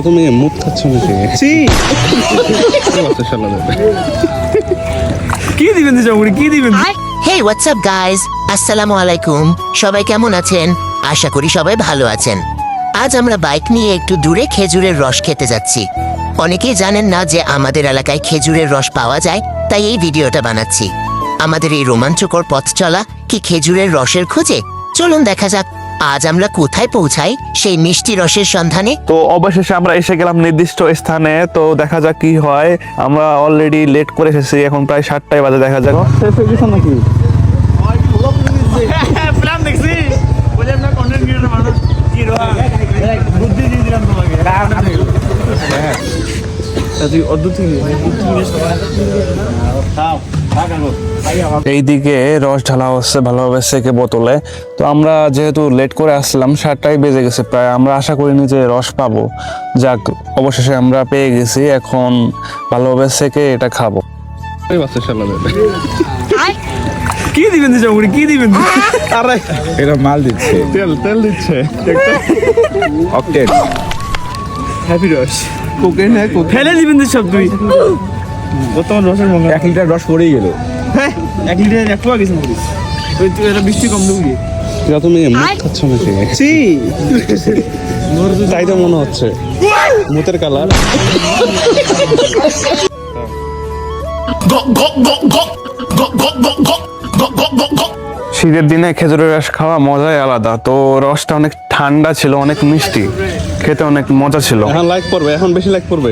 তুমি মুখ খাচ্ছ নাকি? কি দিবেন কি দিবেন? Hey, what's up guys? আসসালামু আলাইকুম। সবাই কেমন আছেন? আশা করি সবাই ভালো আছেন। আজ আমরা বাইক নিয়ে একটু দূরে খেজুরের রস খেতে যাচ্ছি। অনেকেই জানেন না যে আমাদের এলাকায় খেজুরের রস পাওয়া যায়, তাই এই ভিডিওটা বানাচ্ছি। আমাদের এই রোমাঞ্চকর পথ চলা কি খেজুরের রসের খোঁজে? চলুন দেখা যাক আজ আমরা কোথায় পৌঁছাই সেই মিষ্টি রসের সন্ধানে। তো অবশেষে আমরা এসে গেলাম নির্দিষ্ট স্থানে। তো দেখা যাক কি হয়। আমরা অলরেডি লেট করে এসেছি, এখন প্রায় 7টায় বাজে। দেখা যাক শেষ হয়ে গেছে নাকি। প্ল্যান দেখছি বলে আমরা কন্টেন্ট ক্রিয়েটর মানুষ কি রোয়া বুদ্ধি দিয়ে দিলাম তোমাকে। হ্যাঁ তুই অদ্ভুত এইদিকে রস ঢালা হচ্ছে ভালোভাবে সেকে বোতলে। তো আমরা যেহেতু লেট করে আসলাম, 7টায় বেজে গেছে প্রায়, আমরা আশা করিনি যে রস পাবো। যাক, অবশেষে আমরা পেয়ে গেছি। এখন ভালোভাবে সেকে এটা খাবো। কি দিবেন কি দিবেন? আরে এটা মাল দিচ্ছে, তেল দিচ্ছে। অকটেন হ্যাপি রস কোকেন হ্যাঁ ফেলে দিবেন সব তুই। বর্তমান রসের মঙ্গল 1 লিটার রস পড়েই গেল। হ্যাঁ 1 লিটার 1 পোয়া গেছে মরি। ওই তুই এটা বৃষ্টি কম দেবি। তুমি মুখ খাচ্ছ নাকি? তাই তো মনে হচ্ছে মুতের কালার। শীতের দিনে খেজুরের রস খাওয়া মজাই আলাদা। তো রসটা অনেক ঠান্ডা ছিল, অনেক মিষ্টি, খেতে অনেক মজা ছিল। এখন লাইক করবে, এখন বেশি লাইক করবে।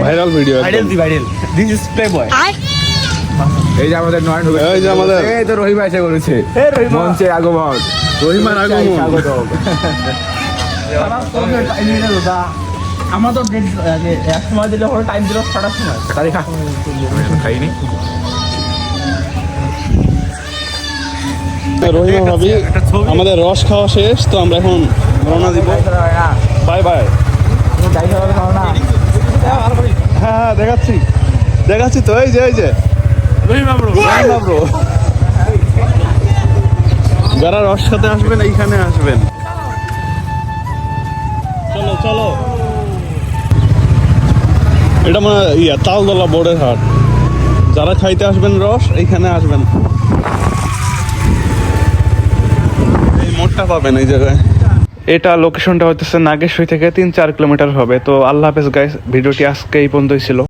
Viral video, viral this is play বয়। এই যে আমাদের নয়ন, এই যে আমাদের এই তো রহিমা এসে করেছে মঞ্চে আগমন। রহিমার আগমন। আমার তো এক সময় দিলে হলো টাইম দিল 6টার সময়। খাইনি। রহিমা ভাবি আমাদের রস খাওয়া শেষ, তো আমরা এখন রওনা দিব। Bye bye. হ্যাঁ দেখাচ্ছি দেখাচ্ছি তো। এই যে রহিমা ব্রো যারা রস খেতে আসবেন এইখানে আসবেন। চলো চলো, এটা মানে তালতলা বোর্ডের হাট। যারা খাইতে আসবেন রস এইখানে আসবেন, এই মোড়টা পাবেন এই জায়গায়। এটা লোকেশনটা হইতেছে নাগেশ্বরী থেকে 3-4 কিলোমিটার হবে। তো আল্লাহ হাফেজ গাইস, ভিডিওটি আজকে এই পর্যন্তই ছিল।